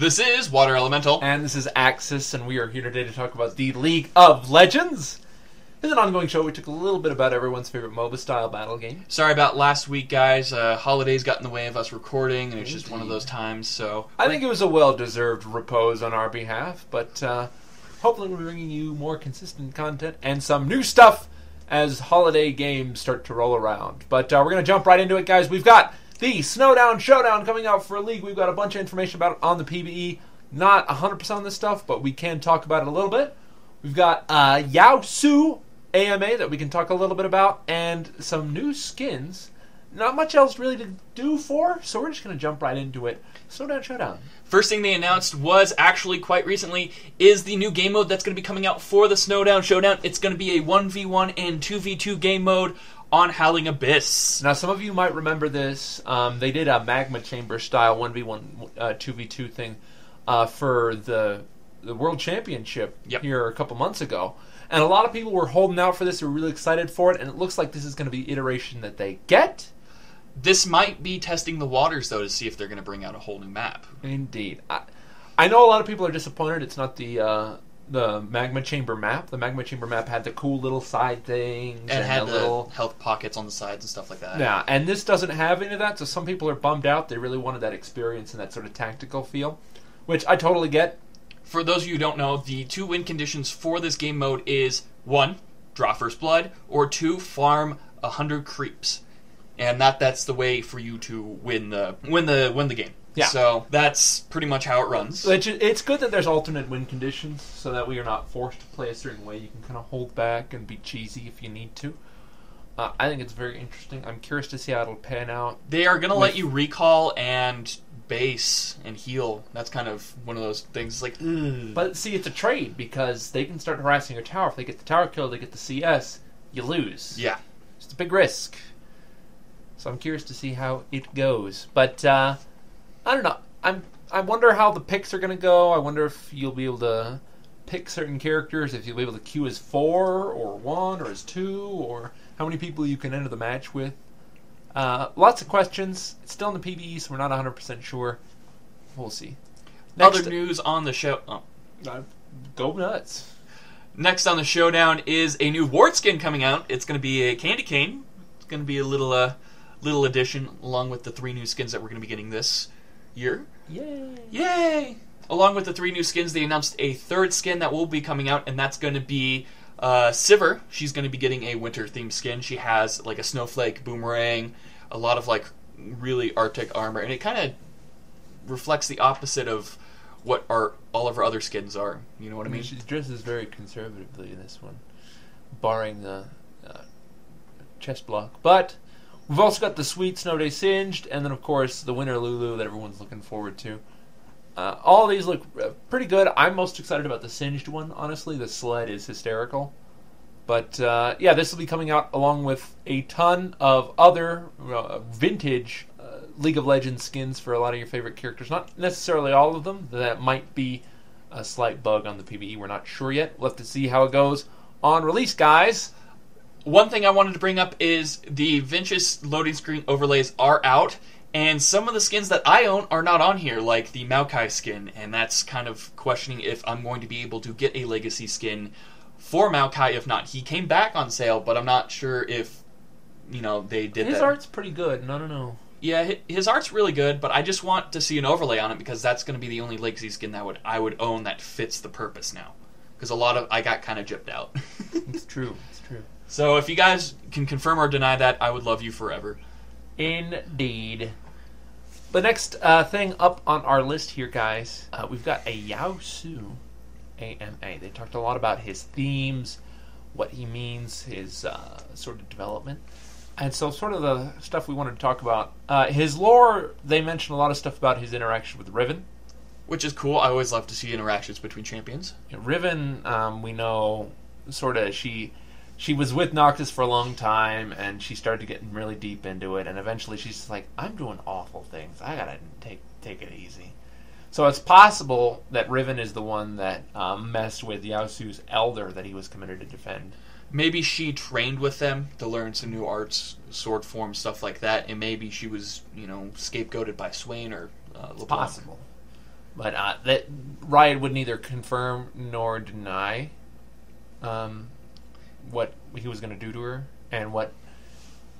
This is Water Elemental. And this is Axis, and we are here today to talk about the League of Legends. This is an ongoing show. We took a little bit about everyone's favorite MOBA-style battle game. Sorry about last week, guys. Holidays got in the way of us recording, and it's just one of those times, so... I think it was a well-deserved repose on our behalf, but hopefully we're bringing you more consistent content and some new stuff as holiday games start to roll around. But we're going to jump right into it, guys. We've got the Snowdown Showdown coming out for a league. We've got a bunch of information about it on the PvE. Not 100% on this stuff, but we can talk about it a little bit. We've got Yasuo AMA that we can talk a little bit about, and some new skins. Not much else really to do for, so we're just going to jump right into it. Snowdown Showdown. First thing they announced was actually quite recently is the new game mode that's going to be coming out for the Snowdown Showdown. It's going to be a 1v1 and 2v2 game mode on Howling Abyss. Now, some of you might remember this. They did a magma chamber style 1v1, 2v2 thing for the World Championship here a couple months ago. And a lot of people were holding out for this. They were really excited for it. And it looks like this is going to be iteration that they get. This might be testing the waters, though, to see if they're going to bring out a whole new map. Indeed. I know a lot of people are disappointed. It's not the magma chamber map. The magma chamber map had the cool little side things. And had the little health pockets on the sides and stuff like that. Yeah, and this doesn't have any of that, so some people are bummed out. They really wanted that experience and that sort of tactical feel, which I totally get. For those of you who don't know, the two win conditions for this game mode is 1, draw first blood, or 2, farm 100 creeps. And that's the way for you to win the game. Yeah. So that's pretty much how it runs. It's good that there's alternate win conditions, so that we are not forced to play a certain way. You can kind of hold back and be cheesy if you need to. I think it's very interesting. I'm curious to see how it'll pan out. They are going to let you recall and base and heal. That's kind of one of those things like, ugh. But see, it's a trade, because they can start harassing your tower. If they get the tower kill, they get the CS, you lose. Yeah. It's a big risk. So I'm curious to see how it goes. But I don't know. I wonder how the picks are going to go. I wonder if you'll be able to pick certain characters, if you'll be able to queue as 4 or 1 or as 2, or how many people you can enter the match with. Lots of questions. It's still in the PvE, so we're not 100% sure. We'll see. Next, other news on the show. Oh. Go nuts. Next on the Showdown is a new ward skin coming out. It's going to be a candy cane. It's going to be a little addition along with the 3 new skins that we're going to be getting this year. Yay! Yay! Along with the 3 new skins, they announced a 3rd skin that will be coming out, and that's going to be Sivir. She's going to be getting a winter-themed skin. She has like a snowflake boomerang, a lot of like really Arctic armor, and it kind of reflects the opposite of what all of her other skins are. You know what I mean? She dresses very conservatively in this one, barring the chest block. But we've also got the sweet Snow Day Singed, and then of course the winter Lulu that everyone's looking forward to. All of these look pretty good. I'm most excited about the Singed one, honestly. The sled is hysterical. But yeah, this will be coming out along with a ton of other vintage League of Legends skins for a lot of your favorite characters. Not necessarily all of them. That might be a slight bug on the PvE. We're not sure yet. We'll have to see how it goes on release, guys. One thing I wanted to bring up is the Vinicius loading screen overlays are out, and some of the skins that I own are not on here, like the Maokai skin, and that's kind of questioning if I'm going to be able to get a legacy skin for Maokai. If not, he came back on sale, but I'm not sure if, they did that. His art's pretty good, and I don't know. Yeah, his art's really good, but I just want to see an overlay on it, because that's going to be the only legacy skin that I would own that fits the purpose now. Because I got kind of gypped out. It's true, it's true. So if you guys can confirm or deny that, I would love you forever. Indeed. The next thing up on our list here, guys, we've got a Yasuo AMA. They talked a lot about his themes, what he means, his sort of development. And so sort of the stuff we wanted to talk about. His lore, they mentioned a lot of stuff about his interaction with Riven. Which is cool. I always love to see interactions between champions. Riven, we know, sort of, she was with Noctis for a long time, and she started to get really deep into it, and eventually she's just like, I'm doing awful things. I gotta take it easy. So it's possible that Riven is the one that messed with Yasuo's elder that he was committed to defend. Maybe she trained with them to learn some new arts, sword form, stuff like that, and maybe she was, scapegoated by Swain or LeBlanc. Possible. But that Riot would neither confirm nor deny what he was going to do to her and what,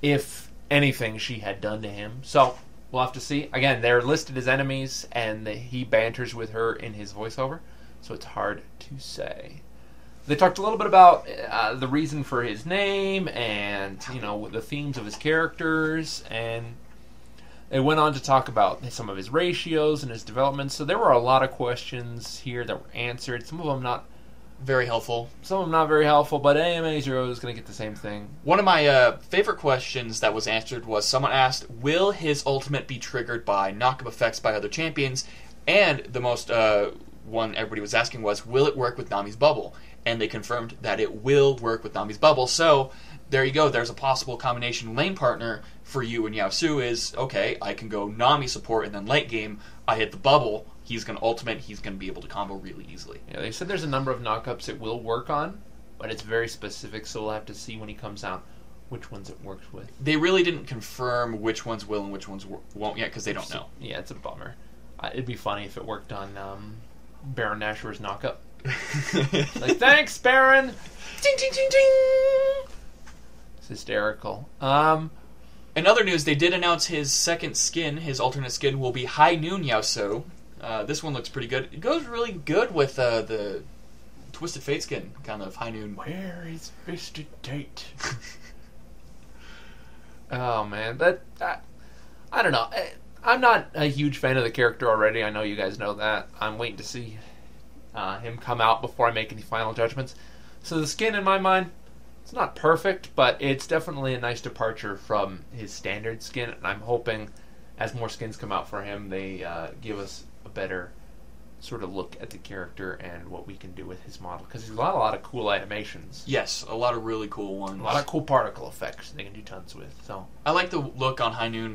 if anything, she had done to him. So we'll have to see. Again, they're listed as enemies, and he banters with her in his voiceover, so it's hard to say. They talked a little bit about the reason for his name and, the themes of his characters, and they went on to talk about some of his ratios and his development. So there were a lot of questions here that were answered. Some of them not very helpful. Some of them not very helpful, but AMA Zero is going to get the same thing. One of my favorite questions that was answered was someone asked, will his ultimate be triggered by knock-up effects by other champions? And the most one everybody was asking was, will it work with Nami's bubble? And they confirmed that it will work with Nami's bubble. So there you go. There's a possible combination lane partner for you and Yasuo is, okay, I can go Nami support, and then late game, I hit the bubble. He's going to ultimate. He's going to be able to combo really easily. Yeah, they said there's a number of knockups it will work on, but it's very specific, so we'll have to see when he comes out which ones it works with. They really didn't confirm which ones will and which ones won't yet, because they don't know. Yeah, it's a bummer. It'd be funny if it worked on Baron Nashor's knockup. Like, thanks, Baron! Ding, ding, ding, ding! It's hysterical. In other news, they did announce his second skin, his alternate skin, will be High Noon Yasuo. This one looks pretty good. It goes really good with the Twisted Fate skin, kind of High Noon. Where is Twisted Fate? Oh, man. But, I don't know. I'm not a huge fan of the character already. I know you guys know that. I'm waiting to see him come out before I make any final judgments. So the skin, in my mind, it's not perfect, but it's definitely a nice departure from his standard skin, and I'm hoping as more skins come out for him, they give us a better sort of look at the character and what we can do with his model, because he's got a lot of cool animations. Yes, a lot of really cool ones. A lot of cool particle effects they can do tons with. So I like the look on High Noon,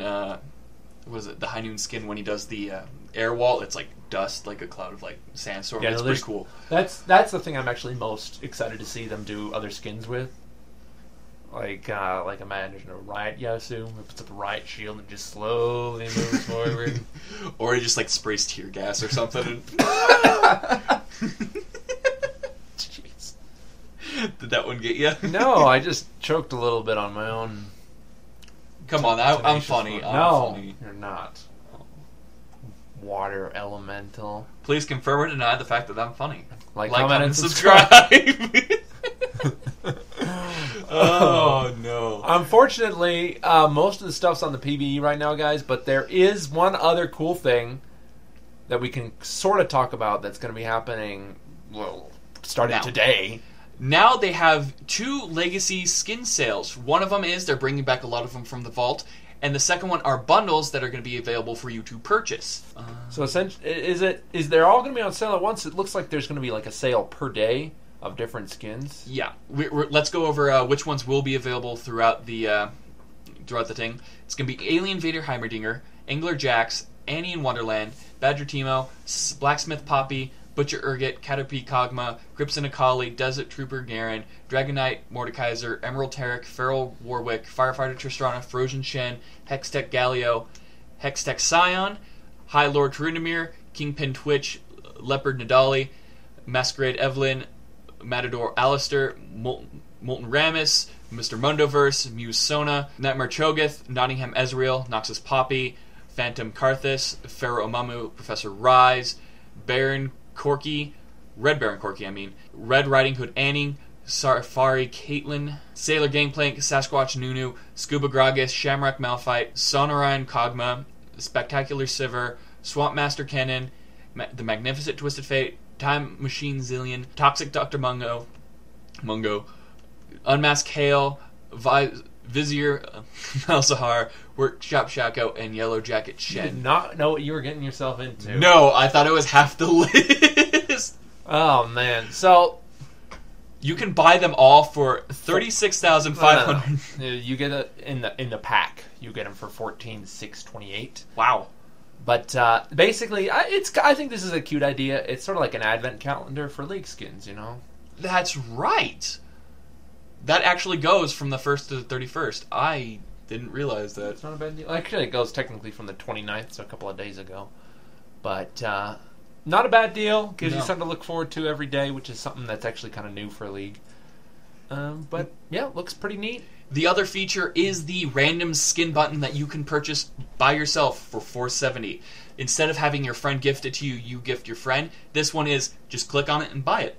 was it the High Noon skin when he does the air wall? It's like dust, like a cloud of like sandstorm. Yeah, it's pretty cool. That's the thing I'm actually most excited to see them do other skins with. Like imagine a Riot Yasuo who puts up a Riot shield and just slowly moves forward. Or he just like sprays tear gas or something. Jeez. Did that one get you? No, I just choked a little bit on my own. Come on, I'm funny. No, funny. You're not. Water elemental. Please confirm or deny the fact that I'm funny. Like comment, and subscribe. Oh, no. Unfortunately, most of the stuff's on the PvE right now, guys, but there is one other cool thing that we can sort of talk about that's going to be happening, well, starting today. Now they have 2 legacy skin sales. One of them is they're bringing back a lot of them from the vault, and the second one are bundles that are going to be available for you to purchase. So essentially, is they're all going to be on sale at once? It looks like there's going to be like a sale per day of different skins. Yeah, let's go over which ones will be available throughout the thing. It's going to be Alien Vader Heimerdinger, Angler Jax, Annie in Wonderland, Badger Timo, Blacksmith Poppy, Butcher Urgot, Caterpie Kog'Maw, Gripson Akali, Desert Trooper Garen, Dragonite Mordekaiser, Emerald Tarek, Feral Warwick, Firefighter Tristana, Frozen Shen, Hextech Galio, Hextech Scion, High Lord Tarundamir, Kingpin Twitch, Leopard Nidali, Masquerade Evelyn, Matador Alistair, Molten Ramus, Mr. Mundoverse, Muse Sona, Nightmare Cho'Gath, Nottingham Ezreal, Noxus Poppy, Phantom Karthus, Pharaoh Amamu, Professor Rise, Baron Corky, Red Baron Corky, Red Riding Hood Annie, Safari Caitlyn, Sailor Gangplank, Sasquatch Nunu, Scuba Gragas, Shamrock Malphite, Sonorine Kog'Maw, Spectacular Sivir, Swamp Master Kennen, the Magnificent Twisted Fate, Time Machine Zillion, Toxic Dr. Mungo, Unmasked Hale, Vizier Malzahar, Workshop Shaco, and Yellow Jacket Shen. You did not know what you were getting yourself into. No, I thought it was half the list. Oh man, so you can buy them all for $36,500. No. You get it in the pack. You get them for $14,628. Wow. But basically, I think this is a cute idea. It's sort of like an advent calendar for League skins, you know? That's right. That actually goes from the 1st to the 31st. I didn't realize that. It's not a bad deal. Actually, it goes technically from the 29th, so a couple of days ago. But Not a bad deal. Gives you No. something to look forward to every day, which is something that's actually kind of new for League. But yeah, looks pretty neat. The other feature is the random skin button that you can purchase by yourself for $4.70. Instead of having your friend gift it to you, you gift your friend. This one is just click on it and buy it.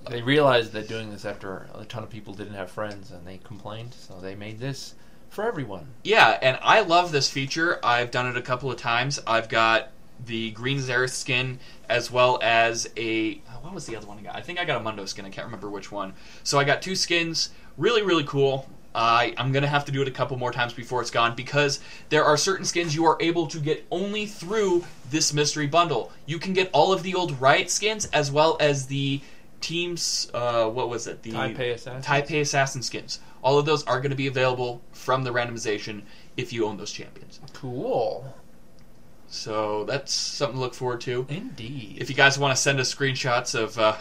They realized they're doing this after a ton of people didn't have friends and they complained, so they made this for everyone. Yeah, and I love this feature. I've done it a couple of times. I've got the Green Xerath skin as well as what was the other one I got? I think I got a Mundo skin. I can't remember which one. So I got 2 skins. Really, really cool. I'm going to have to do it a couple more times before it's gone because there are certain skins you are able to get only through this mystery bundle. You can get all of the old Riot skins as well as the team's, what was it? The Taipei Assassin skins. All of those are going to be available from the randomization if you own those champions. Cool. So that's something to look forward to. Indeed. If you guys want to send us screenshots of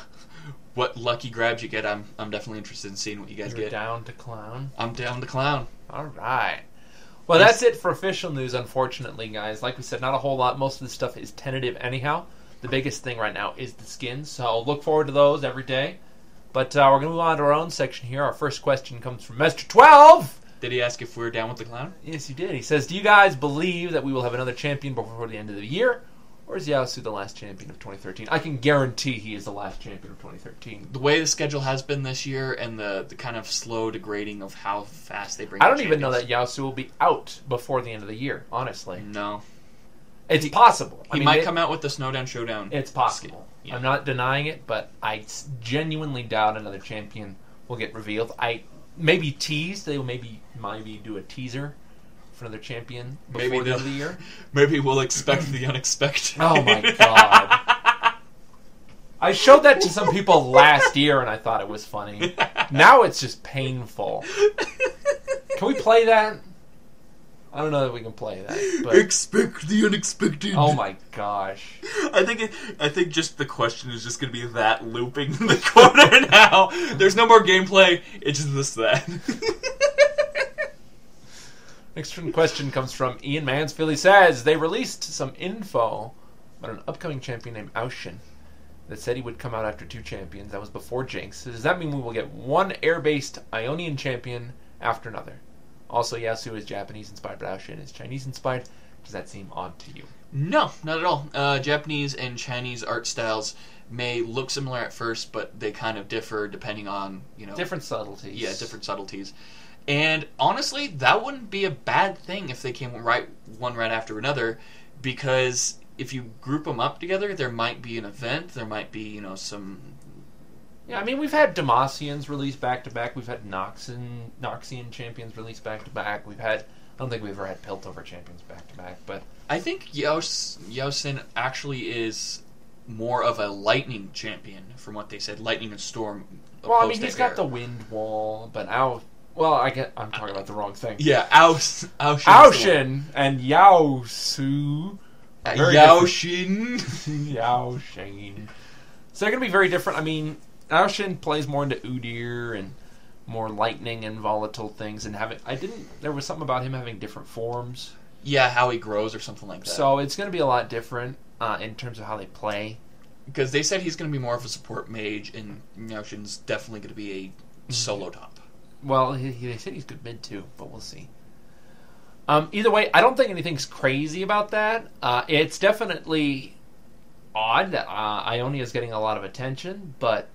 what lucky grabs you get, I'm definitely interested in seeing what you guys You're get. down to clown? I'm down to clown. All right. Well, that's it for official news, unfortunately, guys. Like we said, not a whole lot. Most of this stuff is tentative anyhow. The biggest thing right now is the skins, so look forward to those every day. But we're going to move on to our own section here. Our first question comes from Mr. 12. Did he ask if we were down with the clown? Yes, he did. He says, do you guys believe that we will have another champion before the end of the year? Or is Yasuo the last champion of 2013? I can guarantee he is the last champion of 2013. The way the schedule has been this year and the kind of slow degrading of how fast they bring I in don't even know that champions. Yasuo will be out before the end of the year, honestly. No. It's possible. He might come out with the Snowdown Showdown. It's possible. Yeah. I'm not denying it, but I genuinely doubt another champion will get revealed. I maybe tease. They will maybe do a teaser for another champion before the end of the year. Maybe we'll expect the unexpected. Oh my god. I showed that to some people last year and I thought it was funny. Now it's just painful. Can we play that? I don't know that we can play that. But Expect the unexpected. oh my gosh. I think just the question is just going to be that looping in the corner now. There's no more gameplay. It's just this that. Next question comes from Ian Mansfield. He says, they released some info about an upcoming champion named Aushin that said he would come out after 2 champions. That was before Jinx. Does that mean we will get one air-based Ionian champion after another? Also, Yasuo is Japanese-inspired, but Aushin is Chinese-inspired. Does that seem odd to you? No, not at all. Japanese and Chinese art styles may look similar at first, but they kind of differ depending on, Different subtleties. Yeah, different subtleties. And honestly, that wouldn't be a bad thing if they came one right after another, because if you group them up together, there might be an event, there might be, some... Yeah, I mean, we've had Demacians released back-to-back. We've had Noxian champions released back-to-back. I don't think we've ever had Piltover champions back-to-back, but... I think Yaosin actually is more of a lightning champion, from what they said. Lightning and storm. Well, I mean, he's got the wind wall, but I'm talking about the wrong thing. Yeah, Aushin and Yaosu. Yaoshin. Yaoshin. So they're going to be very different. I mean, Aushin plays more into Udyr and more lightning and volatile things, and there was something about him having different forms. Yeah, how he grows or something like that. So it's going to be a lot different in terms of how they play. Because they said he's going to be more of a support mage, and Yaoshin's definitely going to be a solo top. Well, they said he's good mid too, but we'll see. Either way, I don't think anything's crazy about that. It's definitely odd that Ionia is getting a lot of attention, but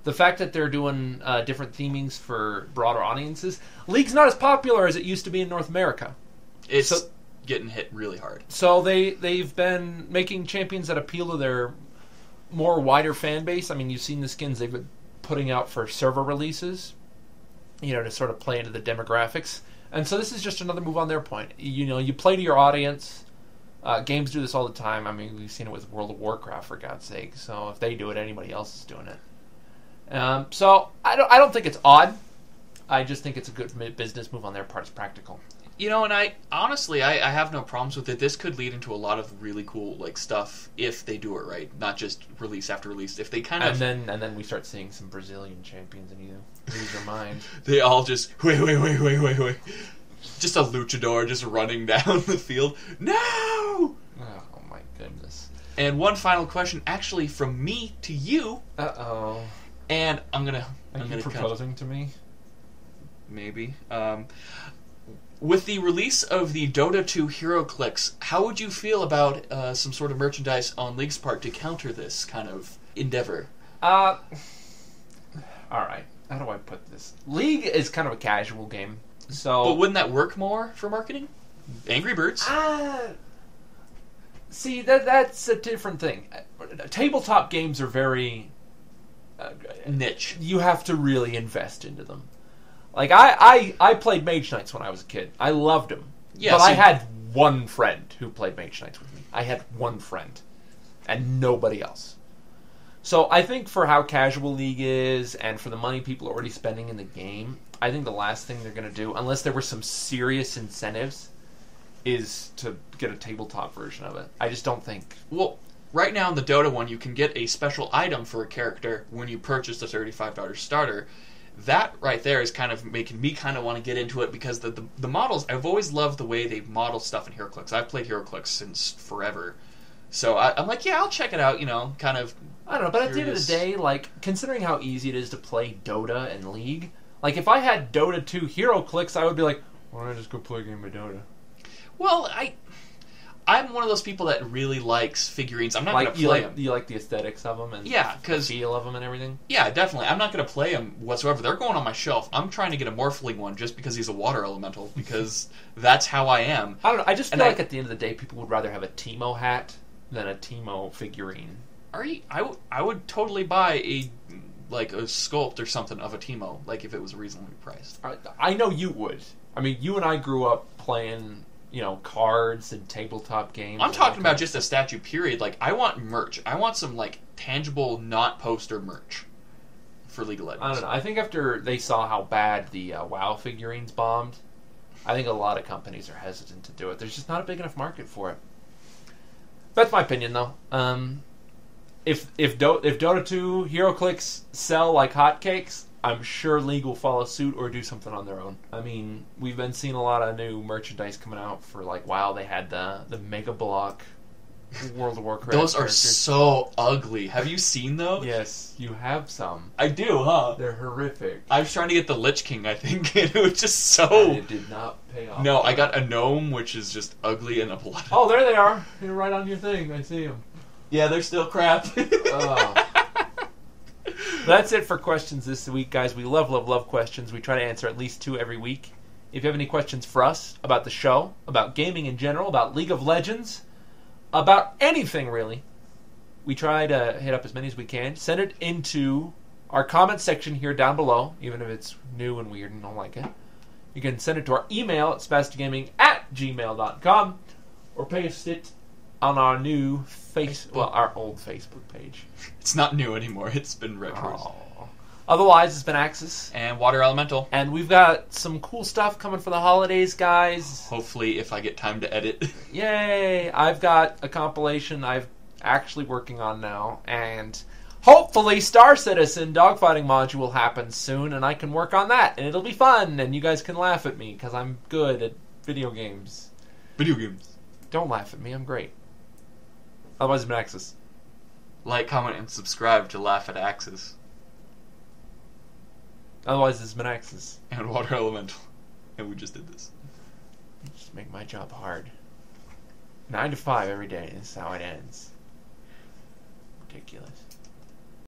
the fact that they're doing different themings for broader audiences, League's not as popular as it used to be in North America. It's getting hit really hard. So they've been making champions that appeal to their more wider fan base. I mean, you've seen the skins they've been putting out for server releases, to sort of play into the demographics. And so this is just another move on their point. You play to your audience. Games do this all the time. I mean, we've seen it with World of Warcraft, for God's sake. So if they do it, anybody else is doing it. So I don't think it's odd. I just think it's a good business move on their part. It's practical. And I honestly have no problems with it. This could lead into a lot of really cool stuff if they do it right, not just release after release. If they kind of and then we start seeing some Brazilian champions and you lose your mind. They all just wait. Just a luchador just running down the field. No! Oh my goodness. And one final question, actually from me to you. Uh-oh. And I'm gonna proposing to me? Maybe. With the release of the Dota 2 Hero Clicks, how would you feel about some sort of merchandise on League's part to counter this kind of endeavor? Alright. How do I put this? League is kind of a casual game, so... But wouldn't that work more for marketing? Angry Birds? See, that's a different thing. Tabletop games are very... niche. You have to really invest into them. Like, I played Mage Knights when I was a kid. I loved them. Yeah, but I had one friend who played Mage Knights with me. I had one friend. And nobody else. So I think for how casual League is, and for the money people are already spending in the game, I think the last thing they're going to do, unless there were some serious incentives, is to get a tabletop version of it. I just don't think... Well, right now in the Dota one, you can get a special item for a character when you purchase the $35 starter. That right there is kind of making me kind of want to get into it, because the models, I've always loved the way they model stuff in HeroClix. I've played HeroClix since forever. So I'm like, yeah, I'll check it out, kind of... I don't know, but at the end of the day, like, considering how easy it is to play Dota and League, like, if I had Dota 2 HeroClix, I would be like, why don't I just go play a game of Dota? Well, I'm one of those people that really likes figurines. I'm not going to play them. You like the aesthetics of them and the feel of them and everything? Yeah, definitely. I'm not going to play them whatsoever. They're going on my shelf. I'm trying to get a Morphling one just because he's a water elemental, because that's how I am. I don't know. I just feel like at the end of the day, people would rather have a Teemo hat than a Teemo figurine. I would totally buy a sculpt or something of a Teemo, like if it was reasonably priced. I know you would. I mean, you and I grew up playing, cards and tabletop games. I'm talking about just a statue, period. Like, I want merch. I want some, tangible, not poster merch for League of Legends. I don't know. I think after they saw how bad the WoW figurines bombed, I think a lot of companies are hesitant to do it. There's just not a big enough market for it. That's my opinion, though. If Dota 2 HeroClix sell like hotcakes, I'm sure League will follow suit or do something on their own. I mean, we've been seeing a lot of new merchandise coming out for WoW. They had the Mega Block World of Warcraft. Those are so ugly. Have you seen those? Yes, you have some. I do, huh? They're horrific. I was trying to get the Lich King, I think, and it was just so... And it did not pay off. No, I got a gnome, which is just ugly and a blood. Oh, there they are. They're right on your thing. I see them. Yeah, they're still crap. That's it for questions this week, guys. We love questions. We try to answer at least 2 every week. If you have any questions for us about the show, about gaming in general, about League of Legends, about anything really, we try to hit up as many as we can. Send it into our comment section here down below, even if it's new and weird and don't like it. You can send it to our email at spasticgaming@gmail.com, or paste it on our new our old Facebook page. It's not new anymore. It's been retros. Oh. Otherwise, it's been Axis. And Water Elemental. And we've got some cool stuff coming for the holidays, guys. Hopefully, if I get time to edit. Yay! I've got a compilation I'm actually working on now. And hopefully, Star Citizen dogfighting module will happen soon. And I can work on that. And it'll be fun. And you guys can laugh at me, because I'm good at video games. Video games. Don't laugh at me. I'm great. Otherwise, it's been Axis. Like, comment, and subscribe to laugh at Axis. Otherwise, it's been Axis. And Water Elemental. And we just did this. Just make my job hard. 9 to 5 every day. This is how it ends. Ridiculous.